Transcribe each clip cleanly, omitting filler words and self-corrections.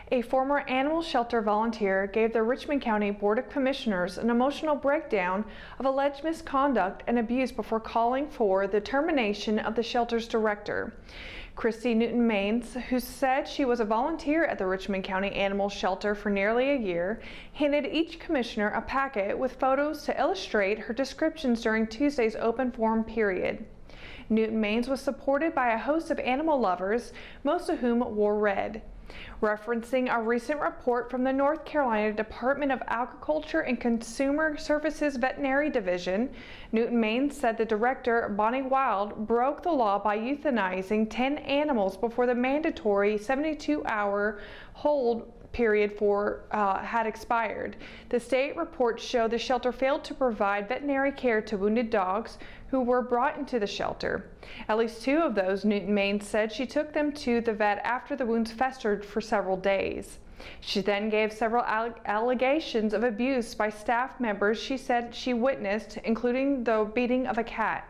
A former animal shelter volunteer gave the Richmond County Board of Commissioners an emotional breakdown of alleged misconduct and abuse before calling for the termination of the shelter's director. Christy Newton-Maines, who said she was a volunteer at the Richmond County Animal Shelter for nearly a year, handed each commissioner a packet with photos to illustrate her descriptions during Tuesday's open forum period. Newton-Maines was supported by a host of animal lovers, most of whom wore red. Referencing a recent report from the North Carolina Department of Agriculture and Consumer Services Veterinary Division, Newton-Maines said the director, Bonnie Wild, broke the law by euthanizing 10 animals before the mandatory 72-hour hold period had expired. The state reports show the shelter failed to provide veterinary care to wounded dogs who were brought into the shelter. At least 2 of those, Newton-Maines said she took them to the vet after the wounds festered for several days. She then gave several allegations of abuse by staff members she said she witnessed, including the beating of a cat.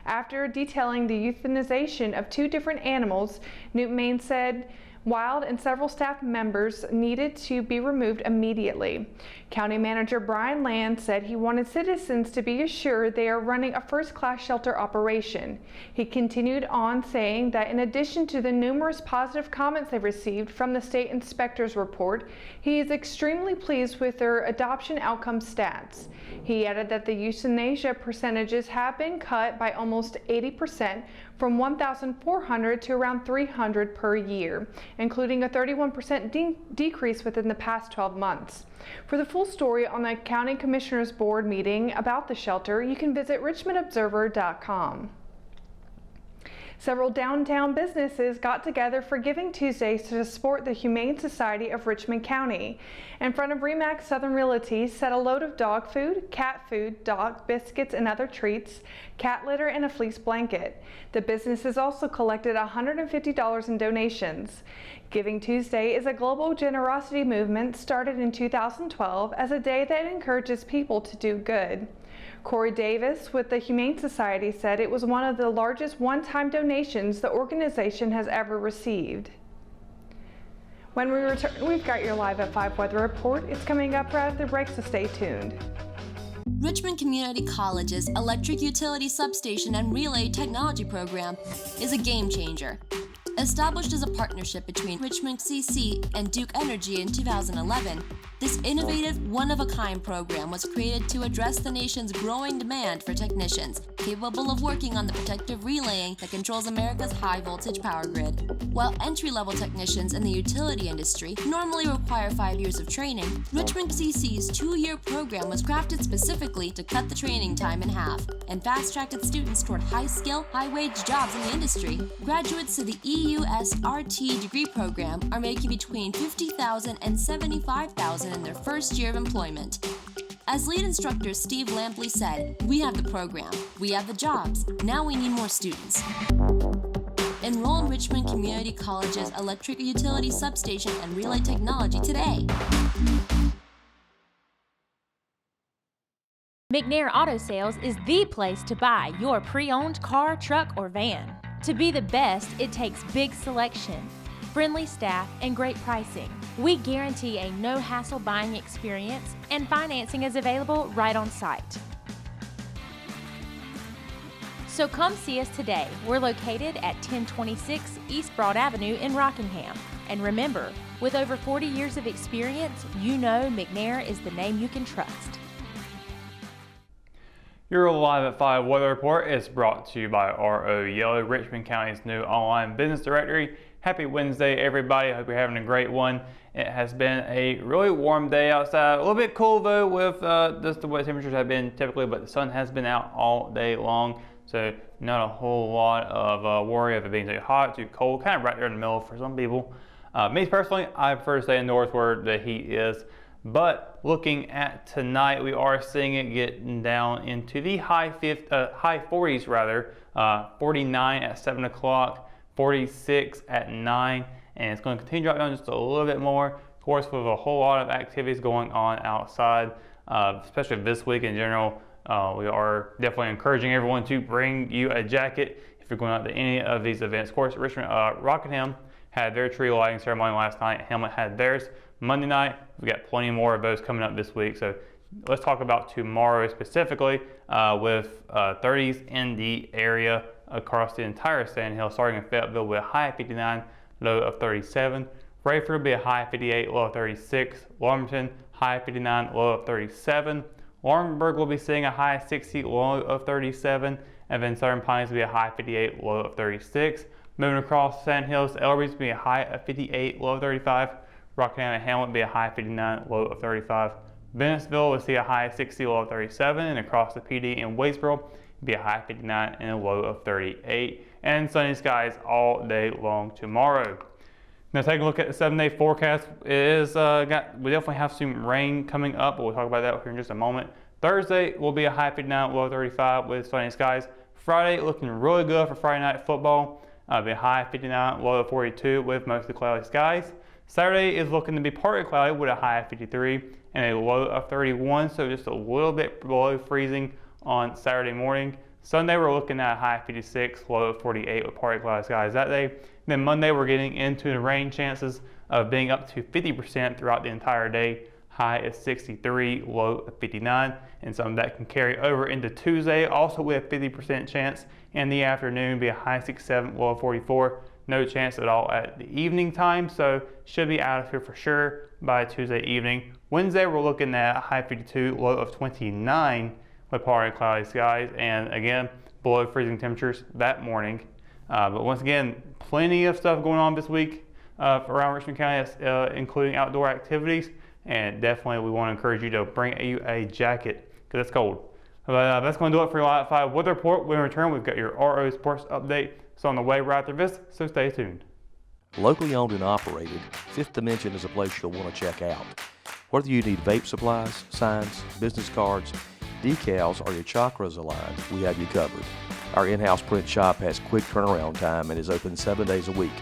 After detailing the euthanization of 2 different animals, Newton-Maines said Wild and several staff members needed to be removed immediately. County Manager Brian Land said he wanted citizens to be assured they are running a first-class shelter operation. He continued on saying that in addition to the numerous positive comments they received from the state inspector's report, he is extremely pleased with their adoption outcome stats. He added that the euthanasia percentages have been cut by almost 80%, from 1,400 to around 300 per year, including a 31% decrease within the past 12 months. For the full story on the County Commissioners Board meeting about the shelter, you can visit richmondobserver.com. Several downtown businesses got together for Giving Tuesdays to support the Humane Society of Richmond County. In front of Remax Southern Realty set a load of dog food, cat food, dog biscuits and other treats, cat litter and a fleece blanket. The businesses also collected $150 in donations. Giving Tuesday is a global generosity movement started in 2012 as a day that encourages people to do good. Corey Davis with the Humane Society said it was one of the largest one-time donations the organization has ever received. When we return, we've got your Live at 5 weather report. It's coming up right after the break, so stay tuned. Richmond Community College's Electric Utility Substation and Relay Technology program is a game changer. Established as a partnership between Richmond CC and Duke Energy in 2011, this innovative, one-of-a-kind program was created to address the nation's growing demand for technicians capable of working on the protective relaying that controls America's high-voltage power grid. While entry-level technicians in the utility industry normally require 5 years of training, Richmond CC's 2-year program was crafted specifically to cut the training time in half and fast-tracked its students toward high-skill, high-wage jobs in the industry. Graduates of the EUSRT degree program are making between $50,000 and $75,000 in their first year of employment. As lead instructor Steve Lampley said, "We have the program, we have the jobs, now we need more students." Enroll in Richmond Community College's Electric Utility Substation and Relay Technology today. McNair Auto Sales is the place to buy your pre-owned car, truck, or van. To be the best, it takes big selection, friendly staff, and great pricing. We guarantee a no-hassle buying experience, and financing is available right on site. So come see us today. We're located at 1026 East Broad Avenue in Rockingham. And remember, with over 40 years of experience, you know McNair is the name you can trust. Your Live at 5 weather report is brought to you by RO Yellow, Richmond County's new online business directory. Happy Wednesday, everybody. I hope you're having a great one. It has been a really warm day outside. A little bit cool though with just the way temperatures have been typically, but the sun has been out all day long. So not a whole lot of worry of it being too hot, too cold, kind of right there in the middle for some people. Me personally, I prefer to stay indoors where the heat is. But looking at tonight, we are seeing it getting down into the high 40s rather, 49 at 7 o'clock, 46 at 9, and it's going to continue to drop down just a little bit more. Of course, with a whole lot of activities going on outside, especially this week in general, we are definitely encouraging everyone to bring you a jacket if you're going out to any of these events. Of course, Richmond, Rockingham had their tree lighting ceremony last night. Hamlet had theirs Monday night. We've got plenty more of those coming up this week. So let's talk about tomorrow specifically with 30s in the area across the entire Sand Hill, starting in Fayetteville with a high of 59, low of 37. Rayford will be a high of 58, low of 36. Lumberton, high of 59, low of 37. Laurinburg will be seeing a high of 60, low of 37. And then Southern Pines will be a high of 58, low of 36. Moving across Sand Hills, Ellery's will be a high of 58, low of 35. Rockingham and Hamlet will be a high of 59, low of 35. Bennettsville will see a high of 60, low of 37. And across the PD in Wadesboro, will be a high of 59 and a low of 38. And sunny skies all day long tomorrow. Now take a look at the 7-day forecast. It is we definitely have some rain coming up, but we'll talk about that here in just a moment. Thursday will be a high of 59, low of 35 with sunny skies. Friday looking really good for Friday night football. Be a high of 59, low of 42 with mostly cloudy skies. Saturday is looking to be partly cloudy with a high of 53 and a low of 31, so just a little bit below freezing on Saturday morning. Sunday we're looking at a high of 56, low of 48 with partly cloudy skies that day. Then Monday we're getting into the rain chances of being up to 50% throughout the entire day. High is 63, low of 59, and some of that can carry over into Tuesday, also with a 50% chance in the afternoon, be a high 67, low of 44. No chance at all at the evening time, so should be out of here for sure by Tuesday evening. Wednesday we're looking at a high 52, low of 29 with partly cloudy skies, and again below freezing temperatures that morning. But once again, plenty of stuff going on this week around Richmond County, including outdoor activities, and definitely we want to encourage you to bring you a jacket because it's cold. But that's going to do it for your Live at 5 weather report. When we return, we've got your RO Sports update. So on the way right after this, so stay tuned. Locally owned and operated, Fifth Dimension is a place you'll want to check out. Whether you need vape supplies, signs, business cards, decals, or your chakras aligned, we have you covered. Our in-house print shop has quick turnaround time and is open 7 days a week.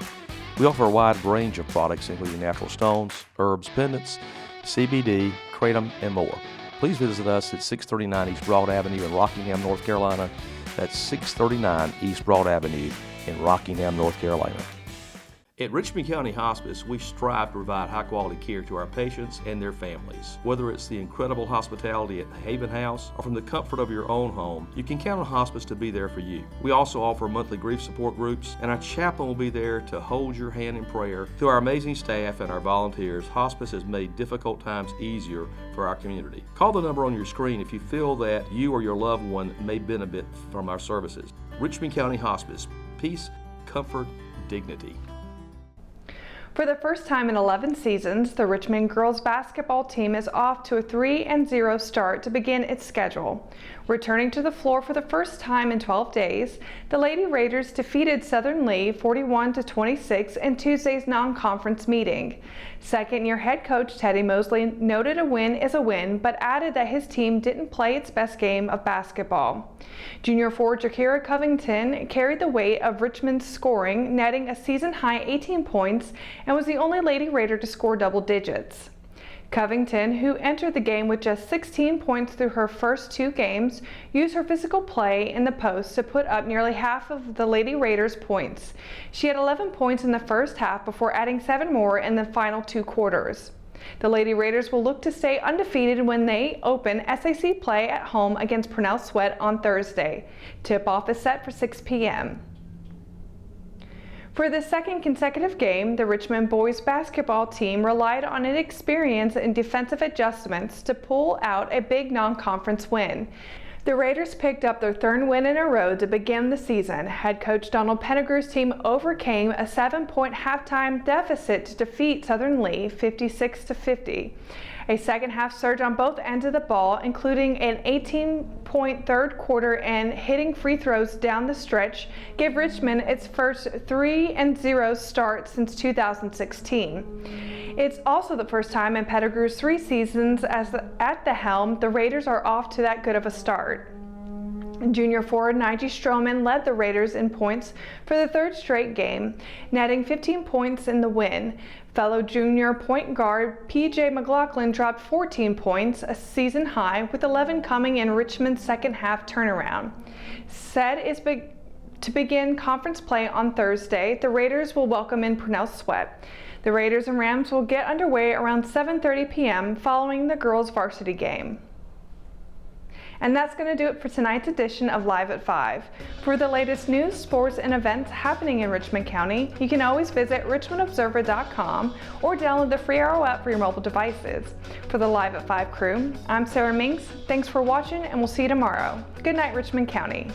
We offer a wide range of products including natural stones, herbs, pendants, CBD, kratom, and more. Please visit us at 639 East Broad Avenue in Rockingham, North Carolina. That's 639 East Broad Avenue in Rockingham, North Carolina. At Richmond County Hospice, we strive to provide high-quality care to our patients and their families. Whether it's the incredible hospitality at the Haven House or from the comfort of your own home, you can count on Hospice to be there for you. We also offer monthly grief support groups, and our chaplain will be there to hold your hand in prayer. Through our amazing staff and our volunteers, Hospice has made difficult times easier for our community. Call the number on your screen if you feel that you or your loved one may benefit from our services. Richmond County Hospice. Peace, comfort, dignity. For the first time in 11 seasons, the Richmond girls basketball team is off to a 3-0 start to begin its schedule. Returning to the floor for the first time in 12 days, the Lady Raiders defeated Southern Lee 41-26 in Tuesday's non-conference meeting. Second-year head coach Teddy Mosley noted a win is a win, but added that his team didn't play its best game of basketball. Junior forward Jakira Covington carried the weight of Richmond's scoring, netting a season-high 18 points, and was the only Lady Raider to score double digits. Covington, who entered the game with just 16 points through her first 2 games, used her physical play in the post to put up nearly half of the Lady Raiders' points. She had 11 points in the first half before adding 7 more in the final 2 quarters. The Lady Raiders will look to stay undefeated when they open SAC play at home against Purnell Sweat on Thursday. Tip-off is set for 6 p.m. For the second consecutive game, the Richmond boys basketball team relied on its experience in defensive adjustments to pull out a big non-conference win. The Raiders picked up their 3rd win in a row to begin the season. Head coach Donald Pettigrew's team overcame a 7-point halftime deficit to defeat Southern Lee 56-50. A second-half surge on both ends of the ball, including an 18-point third quarter and hitting free throws down the stretch, gave Richmond its first 3-0 start since 2016. It's also the first time in Pettigrew's 3 seasons at the helm the Raiders are off to that good of a start. Junior forward Nige Stroman led the Raiders in points for the 3rd straight game, netting 15 points in the win. Fellow junior point guard P.J. McLaughlin dropped 14 points, a season high, with 11 coming in Richmond's second half turnaround. To begin conference play on Thursday, the Raiders will welcome in Purnell Sweat. The Raiders and Rams will get underway around 7:30 p.m. following the girls' varsity game. And that's going to do it for tonight's edition of Live at 5. For the latest news, sports, and events happening in Richmond County, you can always visit richmondobserver.com or download the free Arrow app for your mobile devices. For the Live at 5 crew, I'm Sarah Minks. Thanks for watching, and we'll see you tomorrow. Good night, Richmond County.